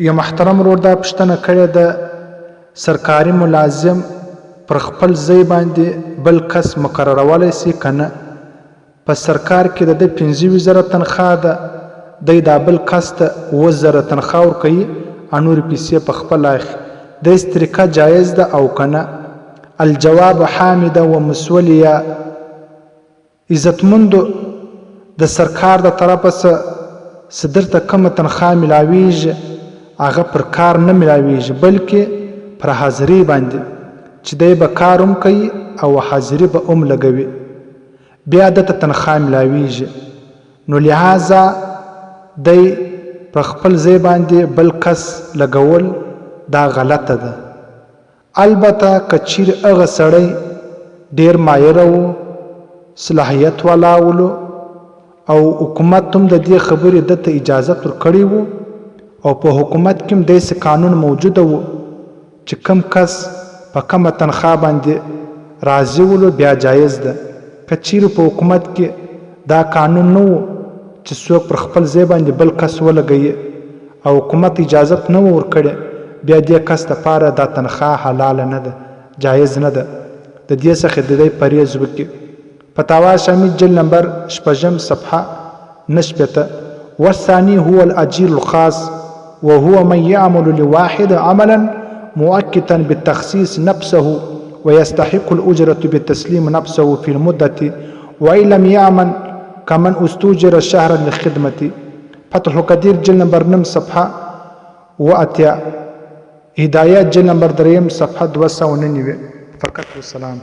یو محترم ورور دا پوښتنه کړې ده سرکاري ملازم پر خپل ځای باندې بل کس مقررولی سي که نه؟ په سرکار کې د ده 15,000 تنخواه ده، دی دا بل کس ته 7,000 تنخواه ورکوي او نورې پیسې په خپله اخلي. داسې طریقه جایز ده او که نه؟ الجواب حامده و مسولیا. عزتمندو د سرکار د طرفه څه درته کومه تنخواه ملاویږي هغه پر کار نه ملاویږي بلکې پر حاضري باندې چې دی به کار هم کوي او حاضري به هم لګوي بیا دته تنخواه ملاویږي. نو لہذا دی پر خپل ځای باندې بل کس لګول دا غلطه ده. البته که چیرې هغه سړی ډیر مایره و، صلاحیت والا ولو او حکومت هم د دې خبرې دته اجازت ورکړی و او په حکومت کې هم داسې قانون موجوده و چې کم کس په کمه تنخواه باندې راضي ولو بیا جایز ده. که چیرې په حکومت کې دا قانون نه و چې څوک پر خپل ځای باندې بل کس ولګوي او حکومت اجازت نه و ورکړی بیا دې کس دپاره دا تنخواه حلاله نه ده، جایز نه ده. د دې څخه د دی پرهیز وکړي. فتاوا شامل جلد نمبر 6 صفحه 9. والثاني هو الأجير الخاص وهو من يعمل لواحد عملا مؤقتا بالتخصيص نفسه ويستحق الأجرة بالتسليم نفسه في المدة وإن لم يعمل كمن استوجر شهرا للخدمة. فتح القدير جلد نمبر 9 صفحه 8. هدايات جلد نمبر 3 صفحه 299. فقط والسلام.